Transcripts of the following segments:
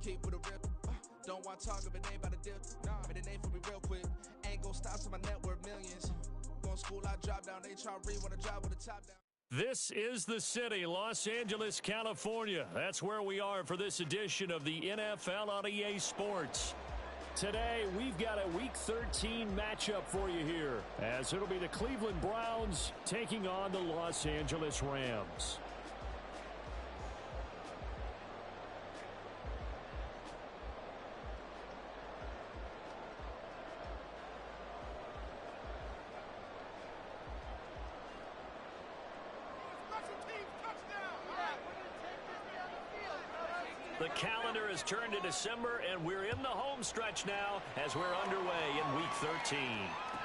keep with a real. Don't want to talk of a name by the dip. Nah, the name for me real quick. Ain't gon' stop to my net worth millions. Going school, I drop down. They try to read when I drop with the top down. This is the city, Los Angeles, California. That's where we are for this edition of the NFL on EA Sports. Today, we've got a Week 13 matchup for you here, as it'll be the Cleveland Browns taking on the Los Angeles Rams. The calendar has turned to December, and we're in the home stretch now as we're underway in Week 13.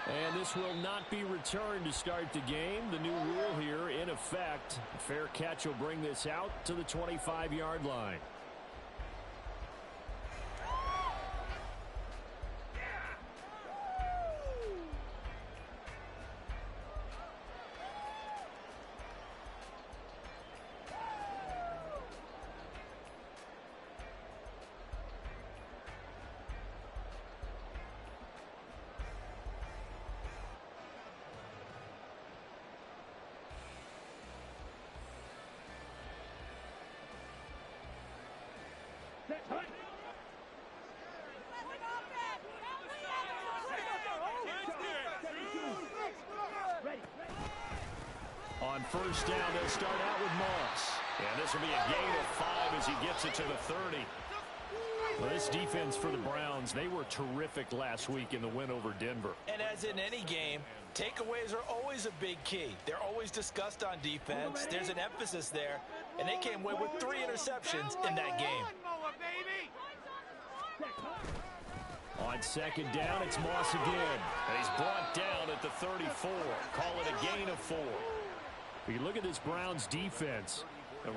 And this will not be returned to start the game. The new rule here in effect. A fair catch will bring this out to the 25-yard line. On first down, they'll start out with Moss. And this will be a gain of 5 as he gets it to the 30. Well, this defense for the Browns, they were terrific last week in the win over Denver. And as in any game, takeaways are always a big key. They're always discussed on defense. There's an emphasis there. And they came away with 3 interceptions in that game. On second down, it's Moss again. And he's brought down at the 34. Call it a gain of 4. You look at this Browns defense.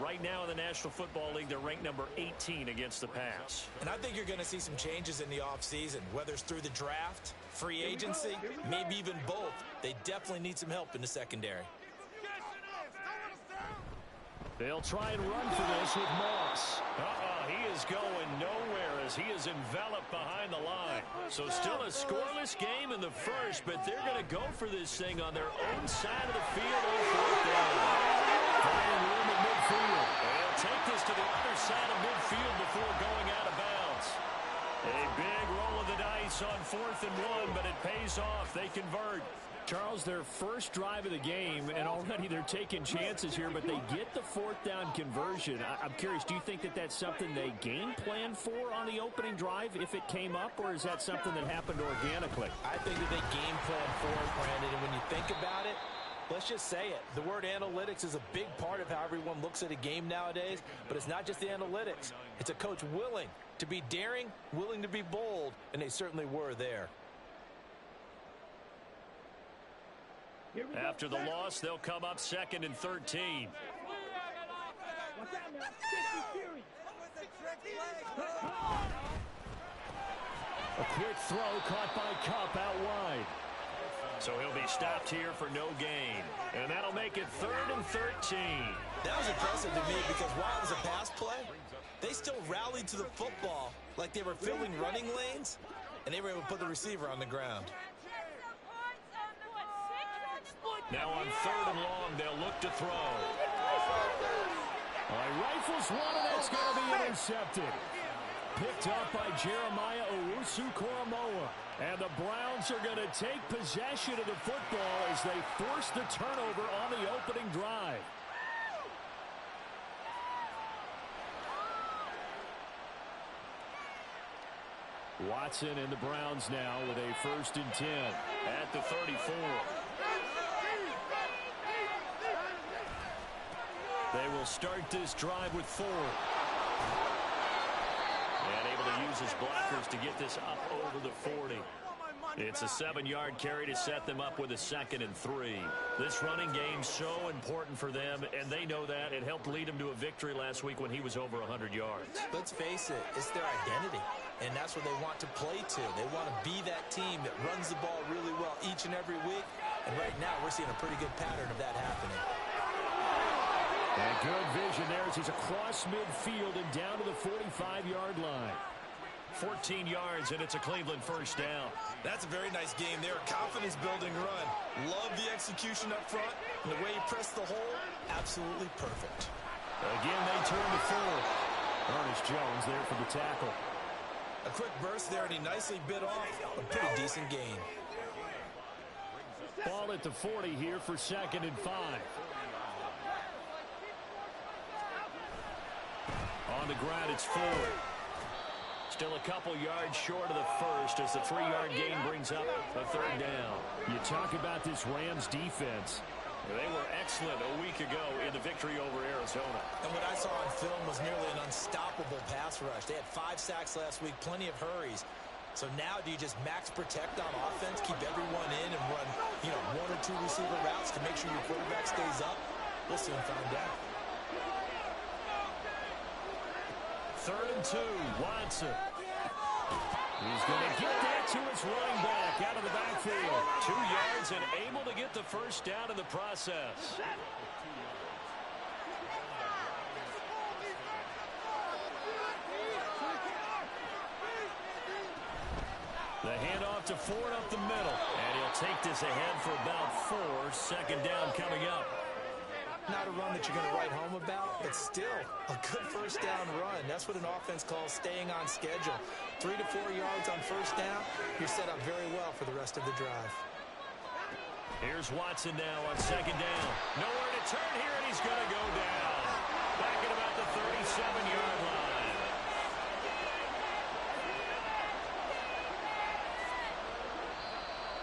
Right now in the National Football League, they're ranked number 18 against the pass. And I think you're going to see some changes in the offseason, whether it's through the draft, free agency, maybe even both. They definitely need some help in the secondary. They'll try and run for this with Moss. He is going nowhere as he is enveloped behind the line. So still a scoreless game in the first, but they're going to go for this thing on their own side of the field on fourth down. Finding room at midfield. They'll take this to the other side of midfield before going out of bounds. A big roll of the dice on 4th and 1, but it pays off. They convert. Charles, their first drive of the game, and already they're taking chances here, but they get the 4th down conversion. I'm curious, do you think that that's something they game planned for on the opening drive if it came up, or is that something that happened organically? I think that they game planned for it, Brandon, and when you think about it, let's just say it. The word analytics is a big part of how everyone looks at a game nowadays, but it's not just the analytics. It's a coach willing to be daring, willing to be bold, and they certainly were there. After the loss, they'll come up 2nd and 13. A quick throw caught by Kupp out wide. So he'll be stopped here for no gain. And that'll make it 3rd and 13. That was impressive to me because while it was a pass play, they still rallied to the football like they were filling running lanes, and they were able to put the receiver on the ground. Now on 3rd and long, they'll look to throw. Rifles one, and that's going to be intercepted. Picked up by Jeremiah Owusu-Koramoah. And the Browns are going to take possession of the football as they force the turnover on the opening drive. Watson and the Browns now with a 1st and 10 at the 34. They will start this drive with Ford. And able to use his blockers to get this up over the 40. It's a 7-yard carry to set them up with a 2nd and 3. This running game so important for them, and they know that. It helped lead them to a victory last week when he was over 100 yards. Let's face it, it's their identity, and that's what they want to play to. They want to be that team that runs the ball really well each and every week, and right now we're seeing a pretty good pattern of that happening. And good vision there as he's across midfield and down to the 45-yard line. 14 yards, and it's a Cleveland first down. That's a very nice game there. Confidence-building run. Love the execution up front. And the way he pressed the hole, absolutely perfect. Again, they turn to full. Ernest Jones there for the tackle. A quick burst there, and he nicely bit off a pretty decent gain. Ball at the 40 here for 2nd and 5. On the ground, it's Ford. Still a couple yards short of the first as the 3-yard gain brings up a 3rd down. You talk about this Rams defense. They were excellent a week ago in the victory over Arizona. And what I saw on film was nearly an unstoppable pass rush. They had 5 sacks last week, plenty of hurries. So now do you just max protect on offense, keep everyone in, and run 1 or 2 receiver routes to make sure your quarterback stays up? We'll soon find out. 3rd and 2, Watson. He's going to get that to his running back out of the backfield. 2 yards and able to get the first down in the process. The handoff to Ford up the middle. And he'll take this ahead for about 4. 2nd down coming up. Not a run that you're going to write home about, but still a good first down run. That's what an offense calls staying on schedule. 3 to 4 yards on first down, you're set up very well for the rest of the drive. Here's Watson now on 2nd down. Nowhere to turn here, and he's going to go down. Back at about the 37-yard line.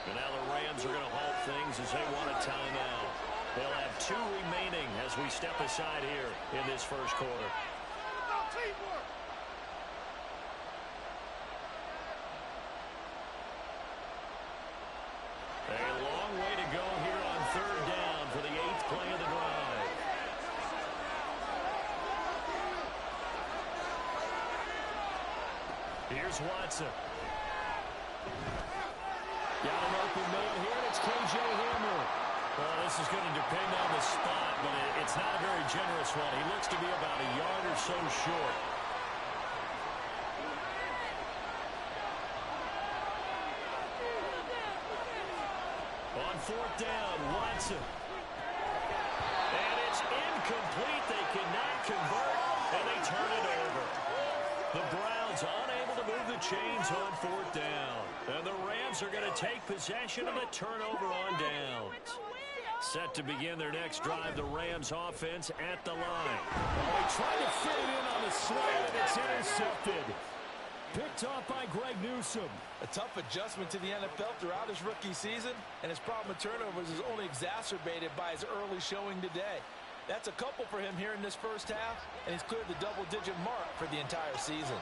And now the Rams are going to halt things as they want a timeout. They'll have 2 remaining as we step aside here in this first quarter. A long way to go here on 3rd down for the 8th play of the drive. Here's Watson. Got an open man here, and it's K.J. Hamler. Well, this is going to depend on the spot, but it's not a very generous one. He looks to be about a yard or so short. On 4th down, Watson. And it's incomplete. They cannot convert, and they turn it over. The Browns unable to move the chains on 4th down. And the Rams are going to take possession of the turnover on downs. Set to begin their next drive, the Rams offense at the line. Oh, he tried to fit it in on the slant, and it's intercepted. Picked off by Greg Newsome. A tough adjustment to the NFL throughout his rookie season, and his problem with turnovers is only exacerbated by his early showing today. That's a couple for him here in this first half, and he's cleared the double-digit mark for the entire season.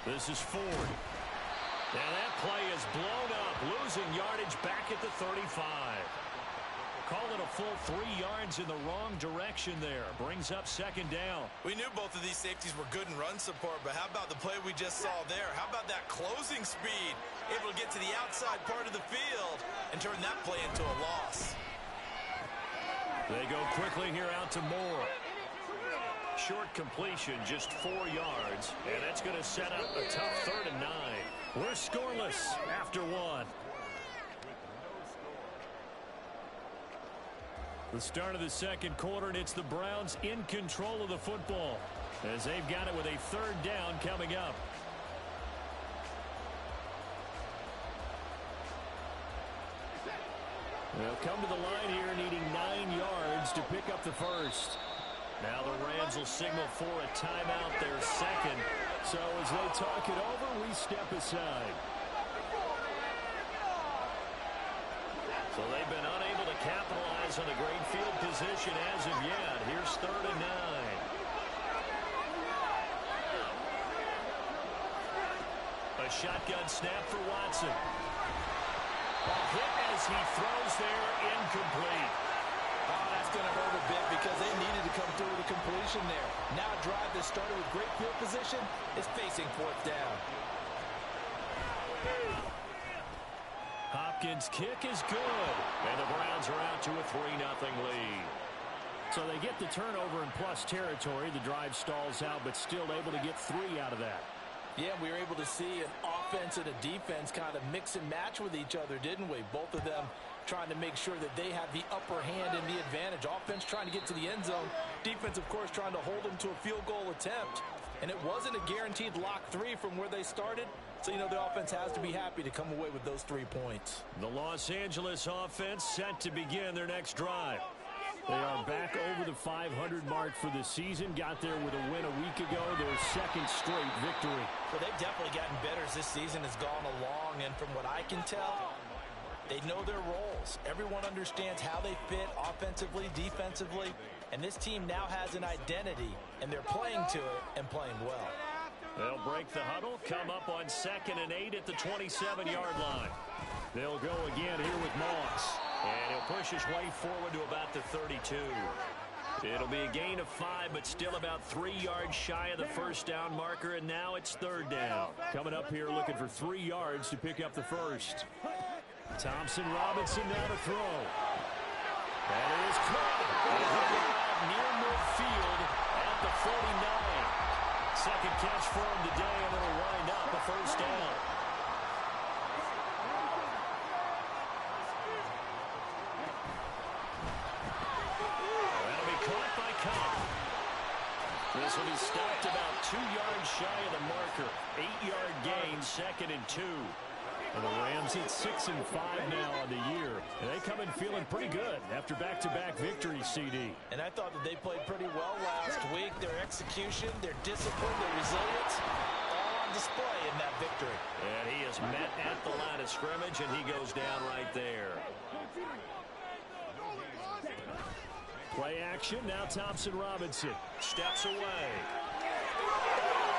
This is Ford. And that play is blown up, losing yardage back at the 35. Call it a full 3 yards in the wrong direction there. Brings up 2nd down. We knew both of these safeties were good in run support, but how about the play we just saw there? How about that closing speed? Able to get to the outside part of the field and turn that play into a loss. They go quickly here out to Moore. Short completion, just 4 yards, and that's going to set up a tough 3rd and 9. We're scoreless after 1. The start of the 2nd quarter, and it's the Browns in control of the football as they've got it with a 3rd down coming up. They'll come to the line here needing 9 yards to pick up the first. Now the Rams will signal for a timeout, their 2nd. So as they talk it over, we step aside. So they've been unable to capitalize on the great field position as of yet. Here's 3rd and 9. A shotgun snap for Watson. A hit as he throws there, incomplete. Oh, that's going to hurt a bit because they needed to come through with a completion there. Now a drive that started with great field position is facing 4th down. Hopkins' kick is good. And the Browns are out to a 3-0 lead. So they get the turnover in plus territory. The drive stalls out, but still able to get 3 out of that. Yeah, we were able to see an offense and a defense kind of mix and match with each other, didn't we? Both of them trying to make sure that they have the upper hand and the advantage. Offense trying to get to the end zone. Defense, of course, trying to hold them to a field goal attempt. And it wasn't a guaranteed lock 3 from where they started. So, you know, the offense has to be happy to come away with those 3 points. The Los Angeles offense set to begin their next drive. They are back over the 500 mark for the season. Got there with a win a week ago, their second straight victory. Well, they've definitely gotten better as this season has gone along. And from what I can tell, they know their roles. Everyone understands how they fit offensively, defensively. And this team now has an identity, and they're playing to it and playing well. They'll break the huddle, come up on 2nd and 8 at the 27-yard line. They'll go again here with Moss. And he'll push his way forward to about the 32. It'll be a gain of 5, but still about 3 yards shy of the first down marker, and now it's 3rd down. Coming up here looking for 3 yards to pick up the first. Thompson Robinson now to throw. That is caught near midfield at the 49. Second catch for him today, and it'll wind up a first down. This will be stopped about 2 yards shy of the marker. 8-yard gain, 2nd and 2. And the Rams hit 6 and 5 now on the year. And they come in feeling pretty good after back-to-back victories, CD. And I thought that they played pretty well last week. Their execution, their discipline, their resilience, all on display in that victory. And he is met at the line of scrimmage, and he goes down right there. Play action, now Thompson Robinson. Steps away.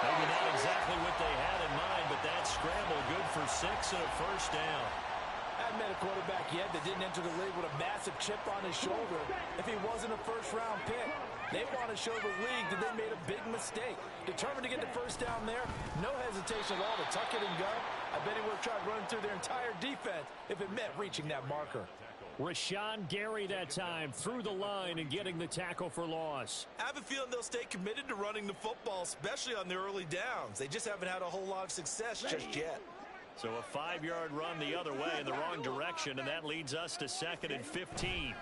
Maybe not exactly what they had in mind, but that scramble good for 6 and a first down. I haven't met a quarterback yet that didn't enter the league with a massive chip on his shoulder if he wasn't a first-round pick. They want to show the league that they made a big mistake. Determined to get the first down there, no hesitation at all to tuck it and go. I bet he would have tried running through their entire defense if it meant reaching that marker. Rashawn Gary that time through the line and getting the tackle for loss. I have a feeling they'll stay committed to running the football, especially on their early downs. They just haven't had a whole lot of success just yet. So a 5-yard run the other way in the wrong direction, and that leads us to 2nd and 15.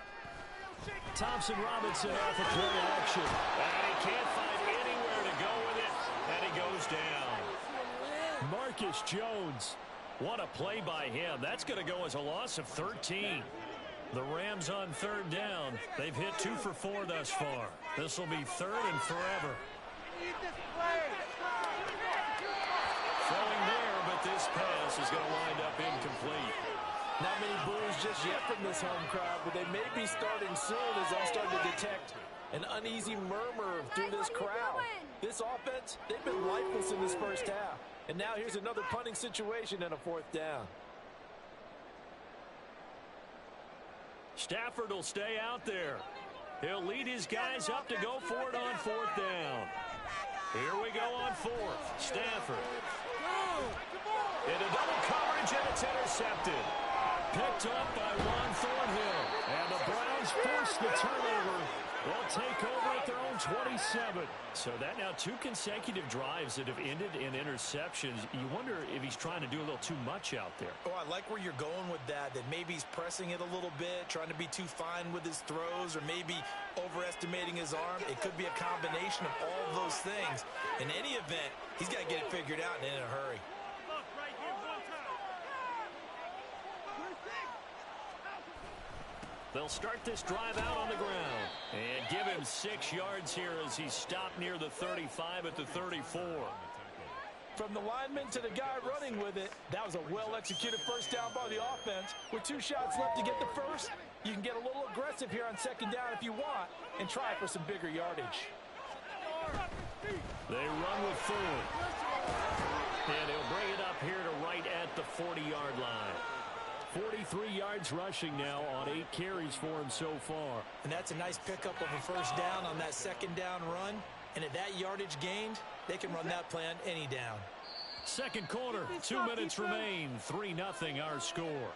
Thompson Robinson off of play action. And he can't find anywhere to go with it, and he goes down. Marcus Jones. What a play by him. That's going to go as a loss of 13. The Rams on 3rd down. They've hit 2 for 4 thus far. This will be 3rd and forever. Throwing there, but this pass is going to wind up incomplete. Not many boos just yet from this home crowd, but they may be starting soon as I'm starting to detect an uneasy murmur through this crowd. This offense, they've been lifeless in this first half. And now here's another punting situation and a 4th down. Stafford will stay out there. He'll lead his guys up to go for it on 4th down. Here we go on 4th. Stafford. Into double coverage, and it's intercepted. Picked up by Juan Thornhill. And the Browns force the turnover. They'll take over at their own 27. So that now 2 consecutive drives that have ended in interceptions. You wonder if he's trying to do a little too much out there. Oh, I like where you're going with that maybe he's pressing it a little bit, trying to be too fine with his throws, or maybe overestimating his arm. It could be a combination of all of those things. In any event, he's got to get it figured out and in a hurry. They'll start this drive out on the ground and give him 6 yards here as he's stopped near the 35 at the 34. From the lineman to the guy running with it, that was a well-executed first down by the offense. With 2 shots left to get the first, you can get a little aggressive here on 2nd down if you want and try for some bigger yardage. They run with Ford. And he'll bring it up here to right at the 40-yard line. 43 yards rushing now on 8 carries for him so far. And that's a nice pickup of a first down on that 2nd down run. And at that yardage gained, they can run that plan any down. Second quarter, 2 minutes remain. 3-0 our score.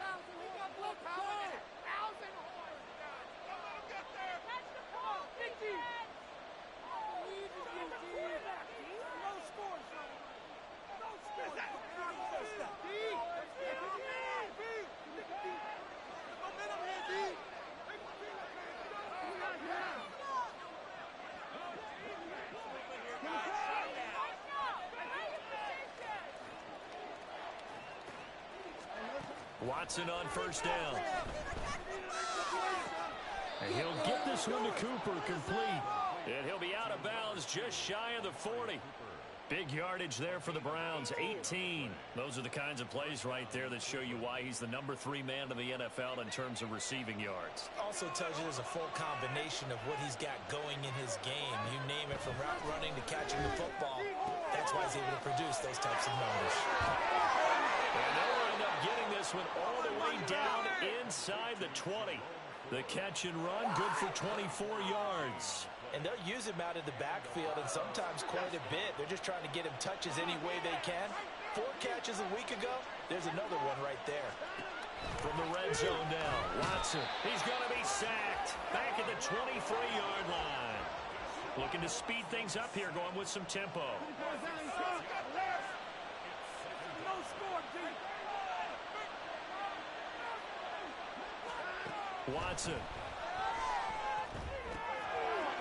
Watson on first down. And he'll get this one to Cooper, complete. And he'll be out of bounds just shy of the 40. Big yardage there for the Browns, 18. Those are the kinds of plays right there that show you why he's the number 3 man in the NFL in terms of receiving yards. Also tells you there's a full combination of what he's got going in his game. You name it, from route running to catching the football. That's why he's able to produce those types of numbers. And they'll end up getting this one all the way down inside the 20. The catch and run, good for 24 yards. And they'll use him out of the backfield, and sometimes quite a bit. They're just trying to get him touches any way they can. 4 catches a week ago. There's another one right there. From the red zone now, Watson. He's going to be sacked. Back at the 23-yard line. Looking to speed things up here, going with some tempo. Watson.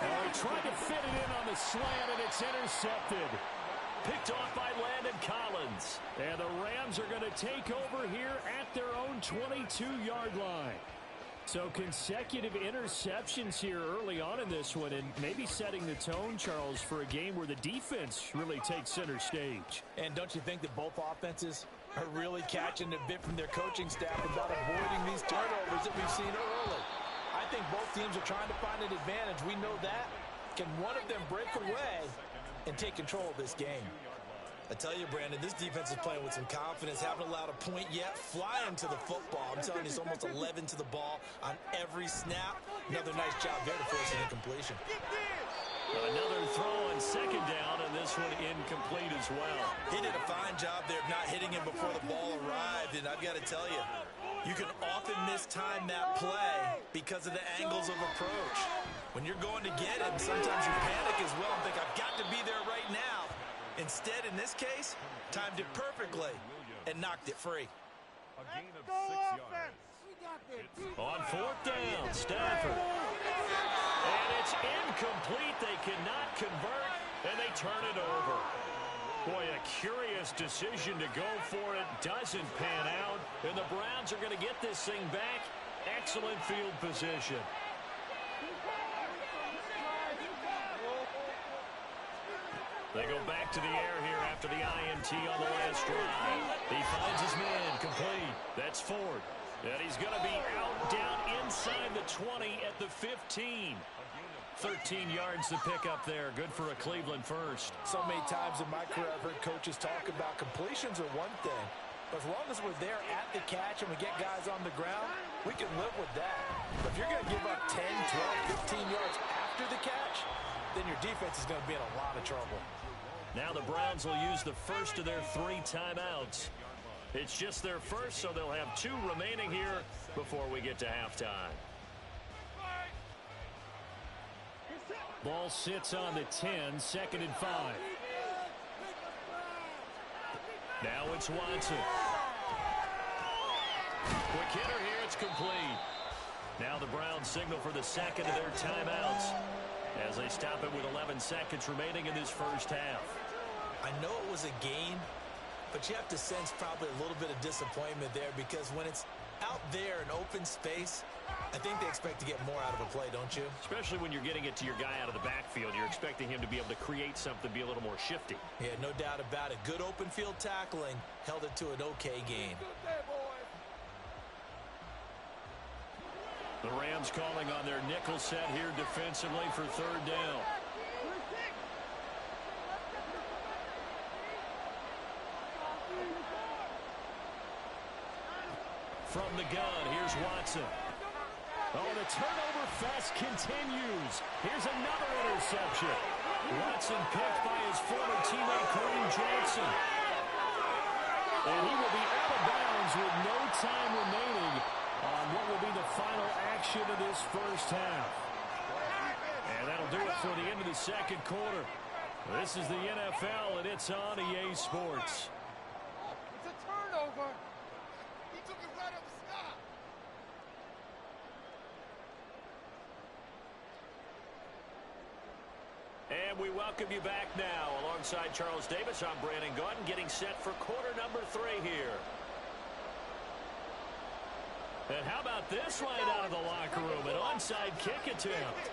Oh, he tried to fit it in on the slant, and it's intercepted. Picked off by Landon Collins. And the Rams are going to take over here at their own 22-yard line. So consecutive interceptions here early on in this one, and maybe setting the tone, Charles, for a game where the defense really takes center stage. And don't you think that both offenses are really catching a bit from their coaching staff about avoiding these turnovers that we've seen early? I think both teams are trying to find an advantage. We know that. Can one of them break away and take control of this game? I tell you, Brandon, this defense is playing with some confidence. Haven't allowed a point yet. Flying to the football. I'm telling you, it's almost 11 to the ball on every snap. Another nice job there to force an incompletion. Another throw on second down, and this one incomplete as well. He did a fine job there of not hitting him before the ball arrived, and I've got to tell you, you can often mistime that play because of the angles of approach. When you're going to get him, sometimes you panic as well and think, I've got to be there right now. Instead, in this case, timed it perfectly and knocked it free. On fourth down, Stafford. And it's incomplete. They cannot convert, and they turn it over. Boy, a curious decision to go for it. Doesn't pan out, and the Browns are going to get this thing back. Excellent field position. They go back to the air here after the INT on the last drive. He finds his man, complete. That's Ford. And he's going to be out, down inside the 20 at the 15. 13 yards to pick up there. Good for a Cleveland first. So many times in my career I've heard coaches talk about completions are one thing. But as long as we're there at the catch and we get guys on the ground, we can live with that. But if you're going to give up 10, 12, 15 yards after the catch, then your defense is going to be in a lot of trouble. Now the Browns will use the first of their 3 timeouts. It's just their first, so they'll have 2 remaining here before we get to halftime. Ball sits on the 10, 2nd and 5. Now it's Watson. Quick hitter here, it's complete. Now the Browns signal for the second of their timeouts as they stop it with 11 seconds remaining in this first half. I know it was a gain, but you have to sense probably a little bit of disappointment there, because when it's out there in open space, I think they expect to get more out of a play, don't you? Especially when you're getting it to your guy out of the backfield. You're expecting him to be able to create something, be a little more shifty. Yeah, no doubt about it. Good open field tackling held it to an okay gain. The Rams calling on their nickel set here defensively for 3rd down. From the gun, here's Watson. Oh, the turnover fest continues. Here's another interception. Watson picked by his former teammate Kareem Jackson. And he will be out of bounds with no time remaining on what will be the final action of this first half. And that'll do it for the end of the second quarter. This is the NFL, and it's on EA Sports. It's a turnover. He took it right up the stop. And we welcome you back now. Alongside Charles Davis, I'm Brandon Gaudin, getting set for quarter number 3 here. And how about this right out of the locker room? An onside kick attempt.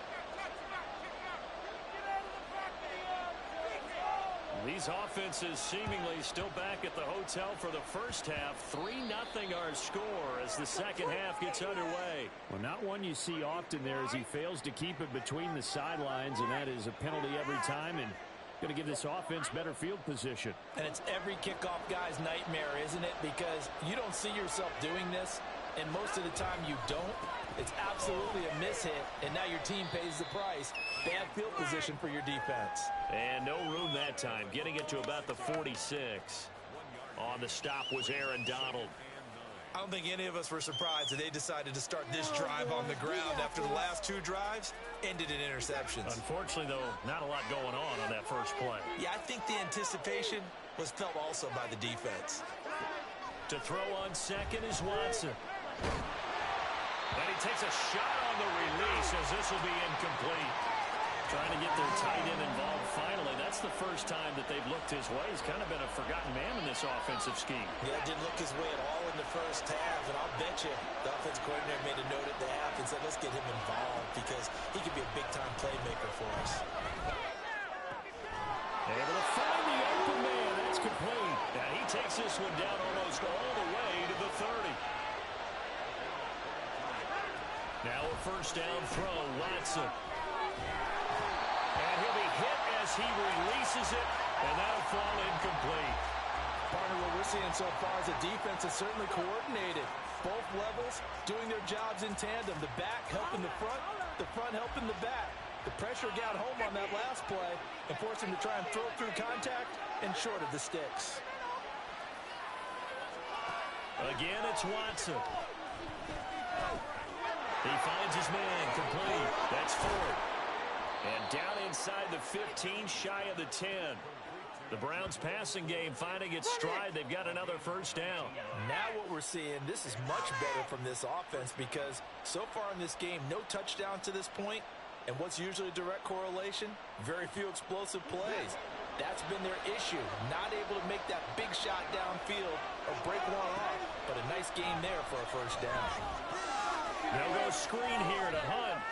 These offenses seemingly still back at the hotel for the first half. 3-0 our score as the second half gets underway. Well, not one you see often there as he fails to keep it between the sidelines, and that is a penalty every time, and going to give this offense better field position. And it's every kickoff guy's nightmare, isn't it? Because you don't see yourself doing this, and most of the time you don't. It's absolutely a mishit, and now your team pays the price. Bad field position for your defense. And no room that time, getting it to about the 46. On the stop was Aaron Donald. I don't think any of us were surprised that they decided to start this drive on the ground after the last two drives ended in interceptions. Unfortunately, though, not a lot going on that first play. Yeah, I think the anticipation was felt also by the defense. To throw on second is Watson. And he takes a shot on the release as this will be incomplete. Trying to get their tight end involved finally. That's the first time that they've looked his way. He's kind of been a forgotten man in this offensive scheme. Yeah, didn't look his way at all in the first half. And I'll bet you the offensive coordinator made a note at the half and said, let's get him involved because he could be a big-time playmaker for us. Able to find the open man. That's complete. And he takes this one down almost all the way to the 30. Now a first down throw, Watson. And he'll be hit as he releases it, and that'll fall incomplete. Partner, what we're seeing so far is the defense is certainly coordinated. Both levels doing their jobs in tandem. The back helping the front helping the back. The pressure got home on that last play and forced him to try and throw through contact and short of the sticks. Again, it's Watson. He finds his man, complete. That's 4. And down inside the 15, shy of the 10. The Browns passing game finding its stride. They've got another first down. Now what we're seeing, this is much better from this offense because so far in this game, no touchdown to this point. And what's usually a direct correlation? Very few explosive plays. That's been their issue. Not able to make that big shot downfield or break one off. But a nice game there for a first down. They'll go screen here to Hunt.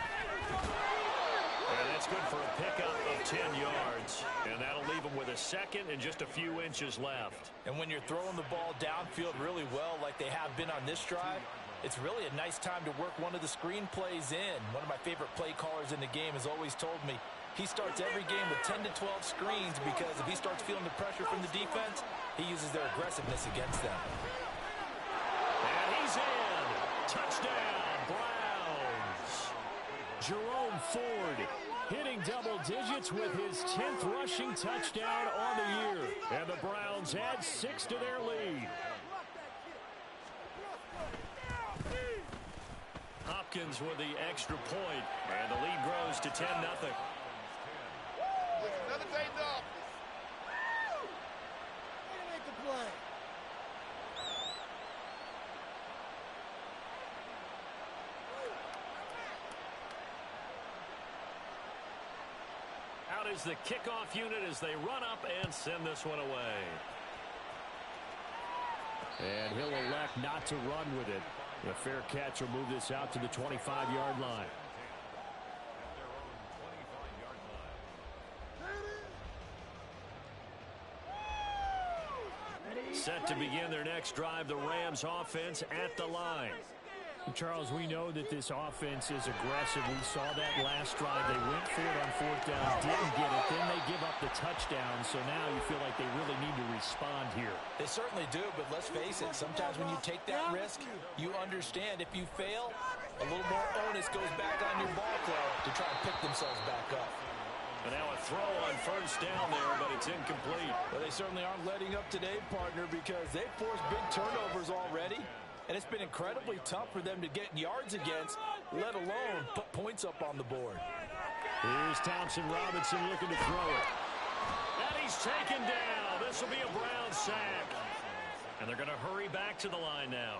And that's good for a pickup of 10 yards. And that'll leave them with a second and just a few inches left. And when you're throwing the ball downfield really well like they have been on this drive, it's really a nice time to work one of the screen plays in. One of my favorite play callers in the game has always told me he starts every game with 10 to 12 screens because if he starts feeling the pressure from the defense, he uses their aggressiveness against them. And he's in. Touchdown. Browns. Jerome Ford hitting double digits with his 10th rushing touchdown on the year. And the Browns add 6 to their lead. Hopkins with the extra point, and the lead grows to 10-0. Another day in the office. Way to make the play. Out is the kickoff unit as they run up and send this one away. And he'll elect not to run with it. The fair catch will move this out to the 25-yard line. Set to begin their next drive, the Rams offense at the line. Charles, we know that this offense is aggressive. We saw that last drive. They went for it on fourth down, didn't get it. Then they give up the touchdown. So now you feel like they really need to respond here. They certainly do, but let's face it. Sometimes when you take that risk, you understand if you fail, a little more onus goes back on your ball club to try and pick themselves back up. And now a throw on first down there, but it's incomplete. Well, they certainly aren't letting up today, partner, because they've forced big turnovers already. And it's been incredibly tough for them to get yards against, let alone put points up on the board. Here's Thompson Robinson looking to throw it. And he's taken down. This will be a Brown sack. And they're going to hurry back to the line now.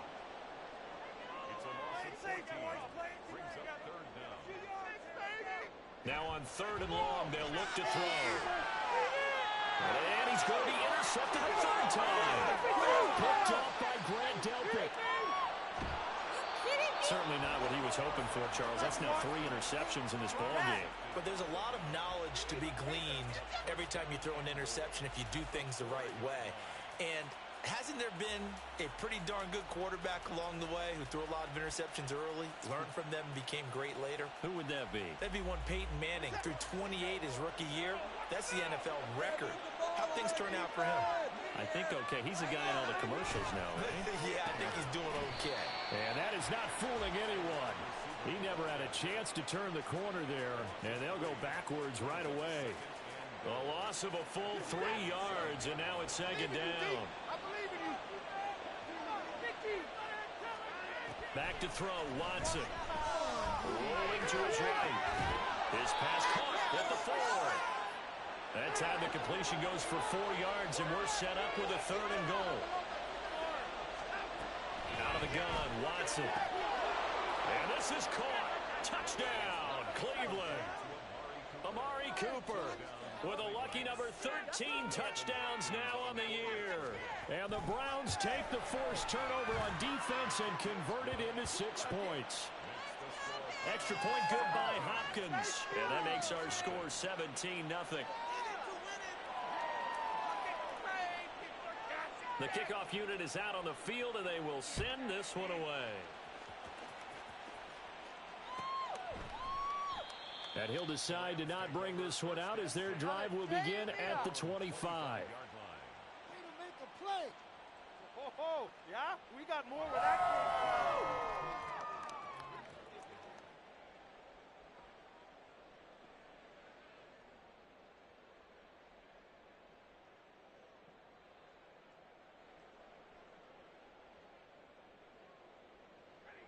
Now on third and long, they'll look to throw. And he's going to be intercepted a third time. Picked up by Grant Delpit. Certainly not what he was hoping for, Charles. That's now 3 interceptions in this ball game. But there's a lot of knowledge to be gleaned every time you throw an interception if you do things the right way. And hasn't there been a pretty darn good quarterback along the way who threw a lot of interceptions early, learned from them, became great later? Who would that be? That'd be one Peyton Manning. Threw 28 his rookie year. That's the NFL record. How'd things turn out for him? I think okay. He's a guy in all the commercials now, right? Yeah, I think he's doing okay. And that is not fooling anyone. He never had a chance to turn the corner there, and they'll go backwards right away. A loss of a full 3 yards, and now it's 2nd down. Back to throw, Watson. Rolling to his right. His pass caught at the 4. That time the completion goes for 4 yards, and we're set up with a 3rd and goal. Out of the gun, Watson. And this is caught. Touchdown, Cleveland. Amari Cooper with a lucky number 13 touchdowns now on the year. And the Browns take the forced turnover on defense and convert it into 6 points. Extra point good by Hopkins. And that makes our score 17-0. The kickoff unit is out on the field, and they will send this one away. And he'll decide to not bring this one out as their drive will begin at the 25. Oh, yeah? We got more where that came from.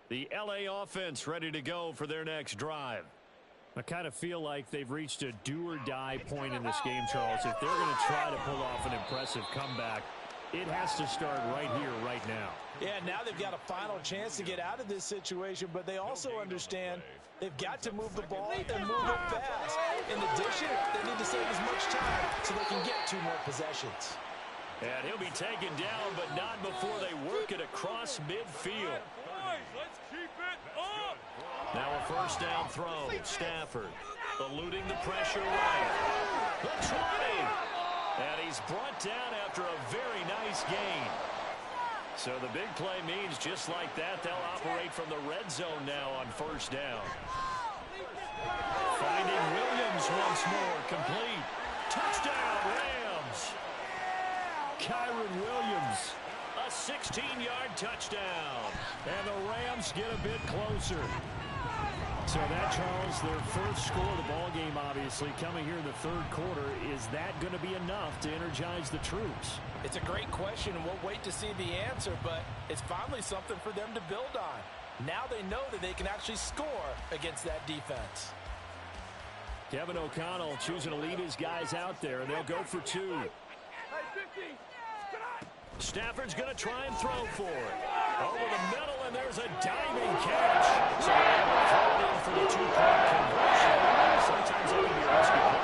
The LA offense ready to go for their next drive. I kind of feel like they've reached a do-or-die point in this game, Charles. If they're going to try to pull off an impressive comeback, it has to start right here, right now. Yeah, now they've got a final chance to get out of this situation, but they also understand they've got to move the ball and move it fast. In addition, they need to save as much time so they can get 2 more possessions. And he'll be taken down, but not before they work it across midfield. Let's keep it up. Now a first down throw. Stafford eluding the pressure right. The 20. And he's brought down after a very nice gain. So the big play means just like that, they'll operate from the red zone now on first down. Finding Williams once more. Complete. Touchdown, Rams. Kyren Williams. A 16-yard touchdown. And the Rams get a bit closer. So that, Charles, their first score of the ball game, obviously, coming here in the 3rd quarter. Is that going to be enough to energize the troops? It's a great question, and we'll wait to see the answer, but it's finally something for them to build on. Now they know that they can actually score against that defense. Kevin O'Connell choosing to lead his guys out there, and they'll go for 2. Stafford's going to try and throw for it. Over the middle, and there's a diving catch. So they're going to throw it in for the 2-point conversion. Sometimes it can be a risky play.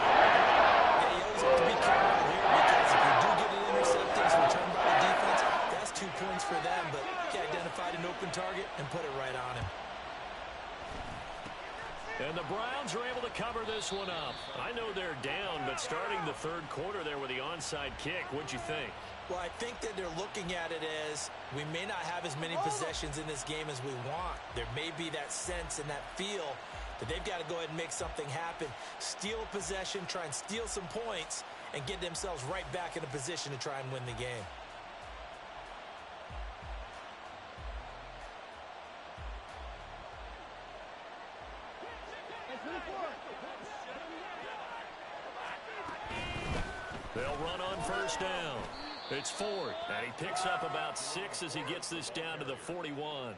Yeah, you always have to be careful here because if you do get an interception returned by the defense, that's 2 points for them. But he identified an open target and put it right on him. And the Browns are able to cover this one up. I know they're down, but starting the 3rd quarter there with the onside kick, what'd you think? Well, I think that they're looking at it as we may not have as many possessions in this game as we want. There may be that sense and that feel that they've got to go ahead and make something happen. Steal a possession, try and steal some points, and get themselves right back in a position to try and win the game. They'll run on first down. It's Ford, and he picks up about 6 as he gets this down to the 41.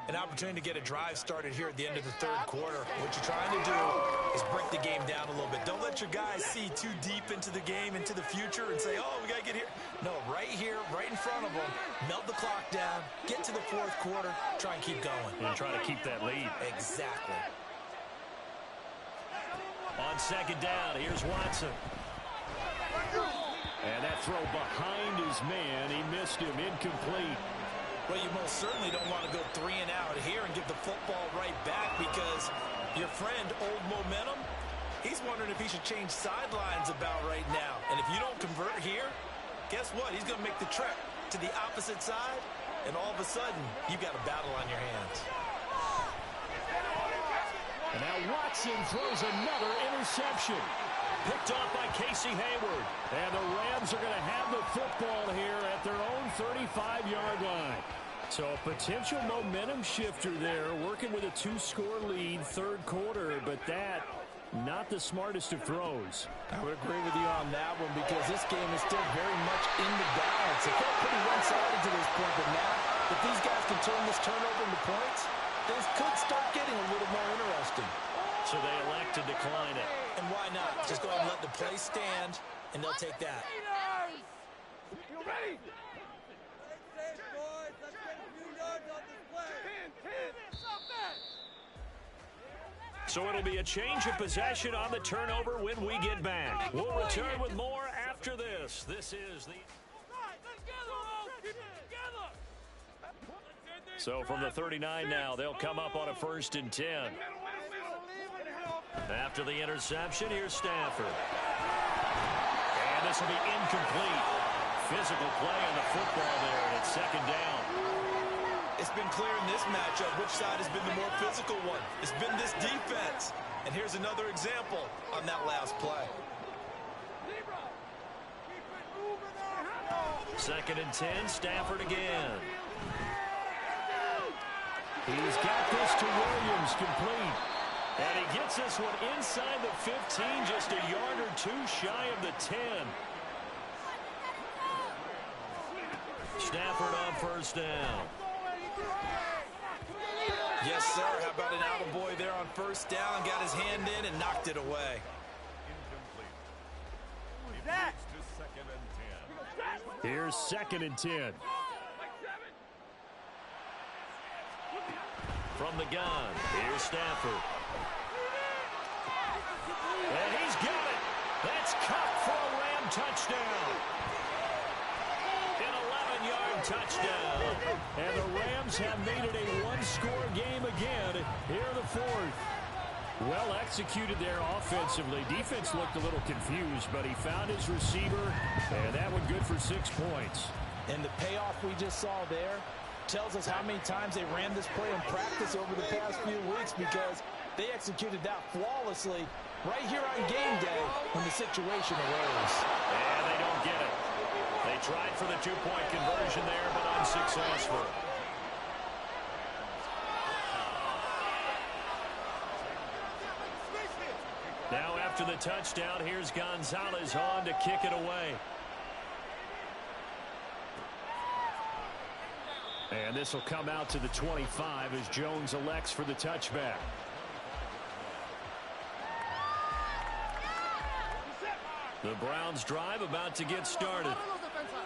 An opportunity to get a drive started here at the end of the 3rd quarter. What you're trying to do is break the game down a little bit. Don't let your guys see too deep into the game, into the future, and say, oh, we got to get here. No, right here, right in front of them, melt the clock down, get to the 4th quarter, try and keep going. And try to keep that lead. Exactly. On 2nd down, here's Watson. And that throw behind his man, he missed him, incomplete. Well, you most certainly don't want to go 3 and out here and give the football right back, because your friend, Old Momentum, he's wondering if he should change sidelines about right now. And if you don't convert here, guess what? He's going to make the trek to the opposite side, and all of a sudden, you've got a battle on your hands. And now Watson throws another interception. Picked off by Casey Hayward. And the Rams are going to have the football here at their own 35-yard line. So a potential momentum shifter there, working with a 2-score lead, third quarter, but that, not the smartest of throws. I would agree with you on that one, because this game is still very much in the balance. It felt pretty one-sided to this point, but now, if these guys can turn this turnover into points, things could start getting a little more interesting. So they elect to decline it. And why not? Just go ahead and let the play stand, and they'll take that. You ready? So it'll be a change of possession on the turnover when we get back. We'll return with more after this. This is the... So from the 39 now, they'll come up on a 1st and 10. After the interception, here's Stafford. And this will be incomplete. Physical play on the football there, and it's 2nd down. It's been clear in this matchup which side has been the more physical one. It's been this defense. And here's another example on that last play. 2nd and 10, Stafford again. He's got this to Williams, complete. And he gets this one inside the 15, just a yard or 2 shy of the 10. Stafford on 1st down. Yes, sir. How about an attaboy there on 1st down? Got his hand in and knocked it away. Here's 2nd and 10. From the gun, here's Stafford. And he's got it. That's caught for a Ram touchdown. An 11-yard touchdown. And the Rams have made it a 1-score game again here in the 4th. Well executed there offensively. Defense looked a little confused, but he found his receiver, and that one good for 6 points. And the payoff we just saw there tells us how many times they ran this play in practice over the past few weeks, because they executed that flawlessly right here on game day when the situation arose. And they don't get it. They tried for the 2-point conversion there, but unsuccessful. Now after the touchdown, here's Gonzalez on to kick it away. And this will come out to the 25 as Jones elects for the touchback. The Browns drive about to get started.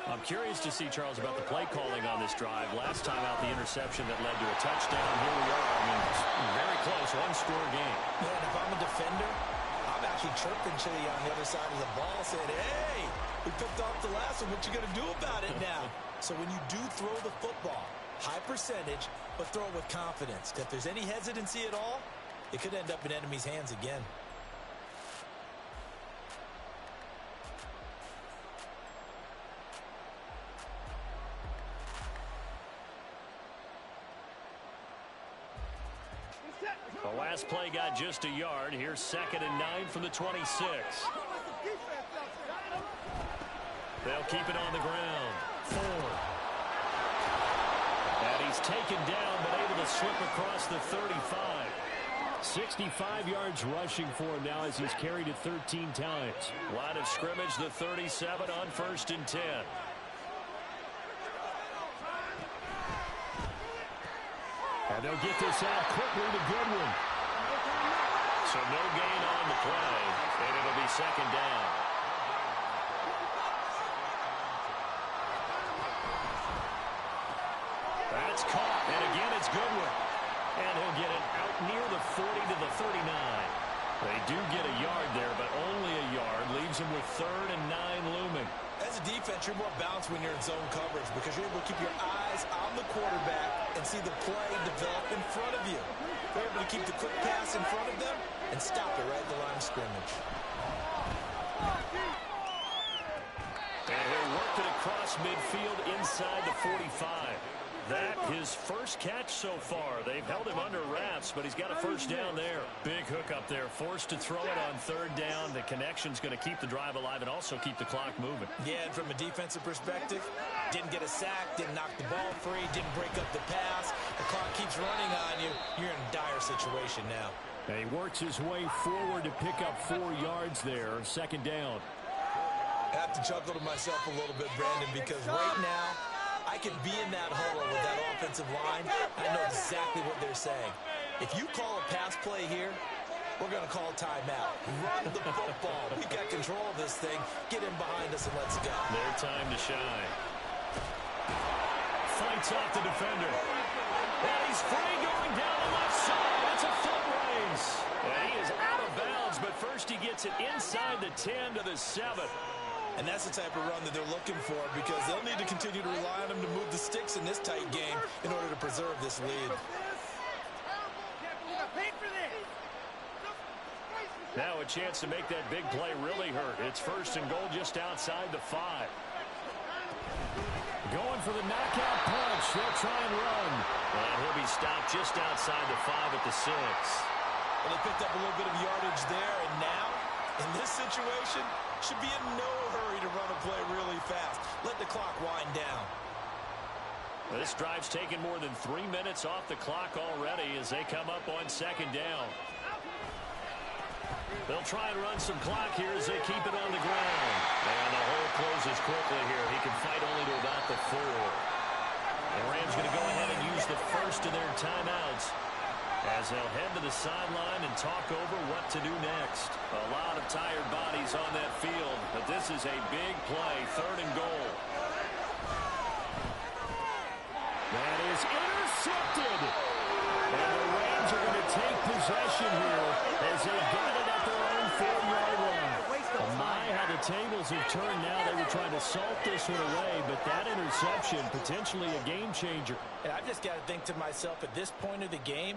I'm curious to see, Charles, about the play calling on this drive. Last time out, the interception that led to a touchdown. Here we are. I mean, it's very close, 1-score game. Man, if I'm a defender, I'm actually chirping Chili on the other side of the ball, saying, hey, we picked off the last one. What you going to do about it now? So when you do throw the football, high percentage, but throw it with confidence. If there's any hesitancy at all, it could end up in enemy's hands again. The last play got just a yard. Here's 2nd and 9 from the 26. They'll keep it on the ground. 4. And he's taken down, but able to slip across the 35. 65 yards rushing for him now as he's carried it 13 times. Line of scrimmage, the 37 on 1st and 10. And they'll get this out quickly to Goodwin. So no gain on the play, and it'll be 2nd down. That's caught, and again it's Goodwin. And he'll get it out near the 40 to the 39. They do get a yard there, but only a yard. Leaves him with 3rd and 9 looming. As a defense, Coach, you're more balanced when you're in zone coverage because you're able to keep your eyes on the quarterback and see the play develop in front of you. You're able to keep the quick pass in front of them and stop it right at the line of scrimmage. And he'll work it across midfield inside the 45. That his first catch so far. They've held him under wraps, but he's got a first down there. Big hook up there. Forced to throw it on third down. The connection's going to keep the drive alive and also keep the clock moving. Yeah, and from a defensive perspective, didn't get a sack, didn't knock the ball free, didn't break up the pass. The clock keeps running on you. You're in a dire situation now. And he works his way forward to pick up 4 yards there. Second down. I have to chuckle to myself a little bit, Brandon, because right now, I could be in that huddle with that offensive line. I know exactly what they're saying. If you call a pass play here, we're going to call a timeout. Run the football. We've got control of this thing. Get in behind us and let's go. Their time to shine. Fights off the defender. And he's free going down the left side. It's a foot race. And he is out of bounds, but first he gets it inside the 10 to the 7. And that's the type of run that they're looking for because they'll need to continue to rely on him to move the sticks in this tight game in order to preserve this lead. Now a chance to make that big play really hurt. It's first and goal just outside the 5. Going for the knockout punch. They'll try and run. And he'll be stopped just outside the 5 at the 6. Well, they picked up a little bit of yardage there, and now, in this situation, should be in no hurry to run a play really fast. Let the clock wind down. This drive's taken more than 3 minutes off the clock already as they come up on second down. They'll try and run some clock here as they keep it on the ground. And the hole closes quickly here. He can fight only to about the 4. The Rams going to go ahead and use the first of their timeouts as they'll head to the sideline and talk over what to do next. A lot of tired bodies on that field, but this is a big play, third and goal. That is intercepted. And the Rams are going to take possession here as they've got it at their own 4-yard line. Oh my, how the tables have turned now. They were trying to salt this one away, but that interception, potentially a game changer. And I've just got to think to myself, at this point of the game,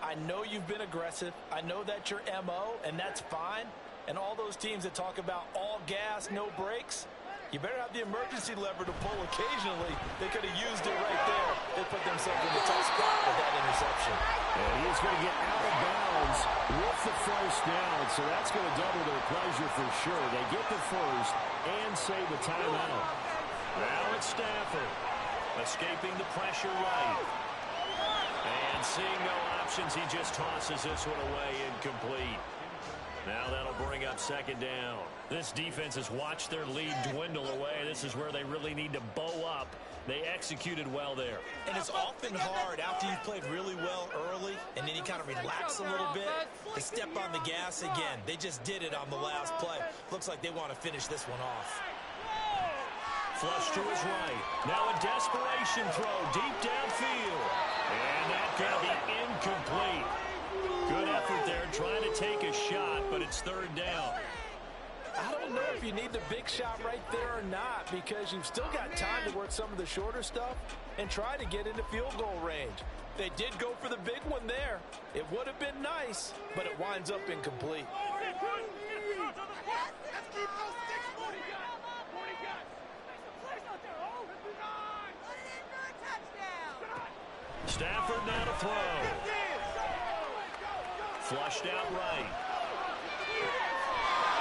I know you've been aggressive. I know that's your MO, and that's fine. And all those teams that talk about all gas, no brakes, you better have the emergency lever to pull occasionally. They could have used it right there. They put themselves in a tough spot with that interception. And he's going to get out of bounds with the first down, so that's going to double their pleasure for sure. They get the first and save the timeout. Now it's Stafford, escaping the pressure right. And seeing no options, he just tosses this one away incomplete. Now that'll bring up second down. This defense has watched their lead dwindle away. This is where they really need to bow up. They executed well there. And it's often hard after you've played really well early and then you kind of relax a little bit to step on the gas again. They just did it on the last play. Looks like they want to finish this one off. Flush to his right. Now a desperation throw deep downfield. And that's going to be incomplete. Good effort there trying to take a shot, but it's third down. I don't know if you need the big shot right there or not because you've still got time to work some of the shorter stuff and try to get into field goal range. They did go for the big one there. It would have been nice, but it winds up incomplete. Stafford now to throw. Flushed out right.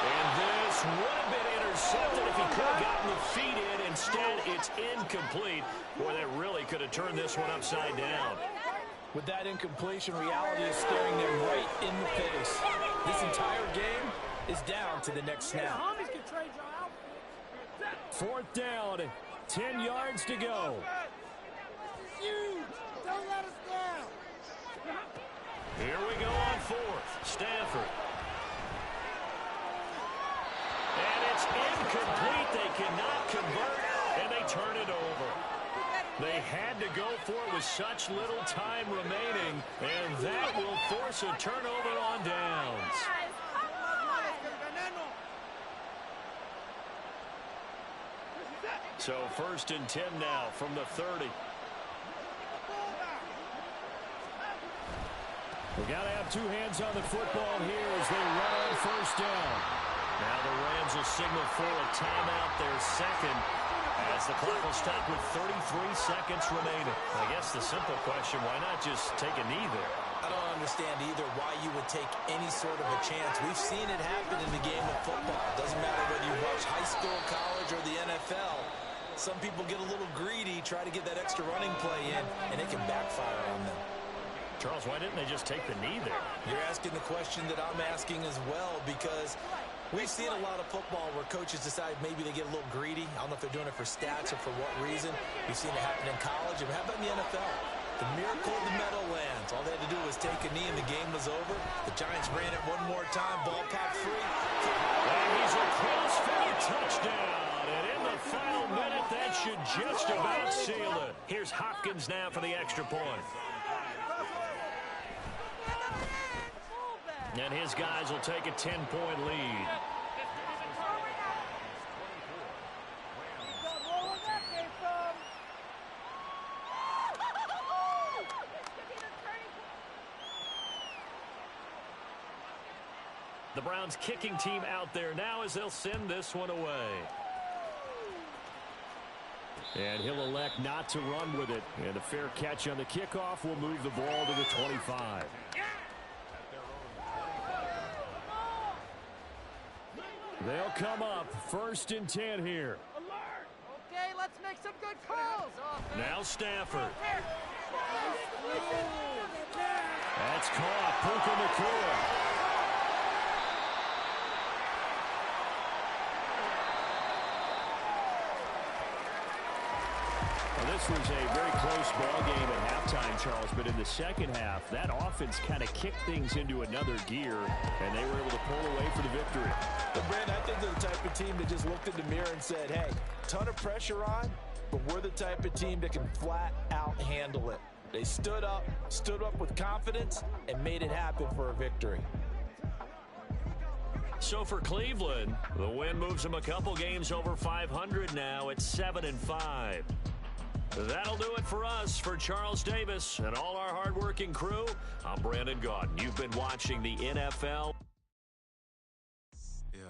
And this would have been intercepted if he could have gotten the feet in. Instead, it's incomplete. Boy, that really could have turned this one upside down. With that incompletion, reality is staring them right in the face. This entire game is down to the next snap. Fourth down, 10 yards to go. Don't let us down. Here we go on fourth. Stafford. And it's incomplete. They cannot convert, and they turn it over. They had to go for it with such little time remaining, and that will force a turnover on downs. So 1st and 10 now from the 30. We got to have two hands on the football here as they run on 1st down. Now the Rams will signal for a timeout, their second, as the clock will stop with 33 seconds remaining. I guess the simple question, why not just take a knee there? I don't understand either why you would take any sort of a chance. We've seen it happen in the game of football. It doesn't matter whether you watch high school, college, or the NFL. Some people get a little greedy, try to get that extra running play in, and it can backfire on them. Charles, why didn't they just take the knee there? You're asking the question that I'm asking as well, because we've seen a lot of football where coaches decide maybe they get a little greedy. I don't know if they're doing it for stats or for what reason. We've seen it happen in college. And how about in the NFL? The miracle of the Meadowlands. All they had to do was take a knee and the game was over. The Giants ran it one more time. Ball popped free. And he's across for a touchdown. And in the final minute, that should just about seal it. Here's Hopkins now for the extra point. And his guys will take a 10-point lead. The Browns kicking team out there now as they'll send this one away. And he'll elect not to run with it. And a fair catch on the kickoff will move the ball to the 25. They'll come up 1st and 10 here. Okay, let's make some good calls. Now Stafford. That's caught. Puka Nacua. This was a very close ball game at halftime, Charles, but in the second half, that offense kind of kicked things into another gear, and they were able to pull away for the victory. But, Brent, I think they're the type of team that just looked in the mirror and said, hey, ton of pressure on, but we're the type of team that can flat out handle it. They stood up with confidence, and made it happen for a victory. So for Cleveland, the win moves them a couple games over 500 now at 7-5. That'll do it for us. For Charles Davis and all our hardworking crew, I'm Brandon Gaudin. You've been watching the NFL. Yeah,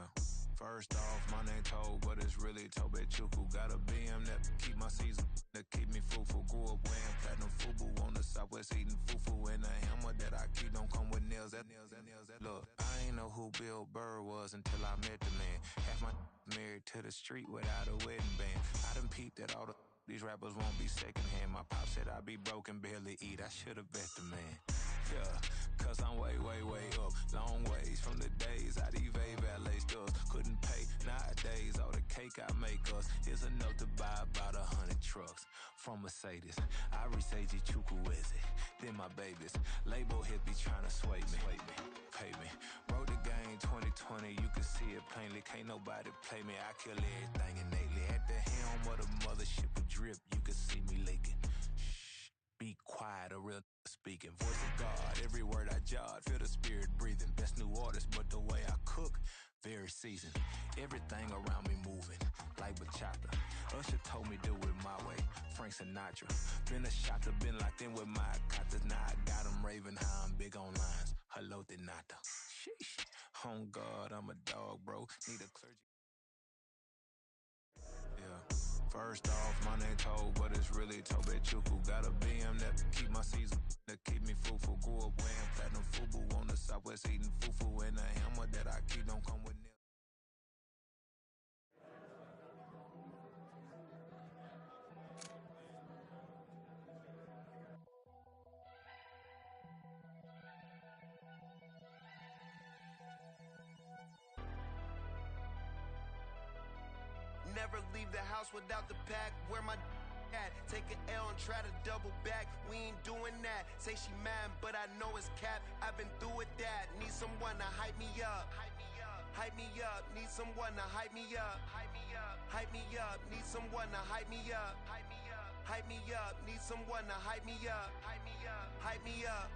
first off, my name Toad, but it's really Tobe Chuku. Got a BM that keep my season, that keep me fufu. Grew up wearing platinum fubu on the Southwest eating fufu. And the hammer that I keep don't come with nails. Look, I ain't know who Bill Burr was until I met the man. Half my married to the street without a wedding band. I done peeped at all these rappers won't be secondhand. My pop said I'd be broken, barely eat. I should've bet the man. Yeah, cause I'm way up. Long ways from the days I these valet stores couldn't pay. Nowadays, all the cake I make us is enough to buy about 100 trucks from Mercedes. I reach Chukwueze, then my babies. Label hit be trying to sway me. Pay me. Wrote the game 2020, you can see it plainly. Can't nobody play me. I kill everything innately. At the helm of the mothership with drip, you can see me leaking. Shh, be quiet, a real speaking. Voice of God, every word I jot. Feel the spirit breathing. Best new artist, but the way I cook, very seasoned. Everything around me moving, like bachata. Usher told me do it my way. Frank Sinatra. Been a shotter, been locked in with my katas. Now I got them raving how I'm big on lines. Hello, de nata. Sheesh. On God, I'm a dog, bro. Need a clergy. Yeah. First off, my name Toad, but it's really Tobe Chuku. Got a BM that keep my season, that keep me fufu. Grew up wearing platinum fubu on the Southwest eating fufu. And the hammer that I keep don't come with nails. Never leave the house without the pack. Where my at? Take an L and try to double back. We ain't doing that. Say she mad, but I know it's cap. I've been through with that. Need someone to hype me up. Hype me up. Need someone to hype me up. Hype me up. Need someone to hype me up. Hype me up. Need someone to hype me up. Hype me up.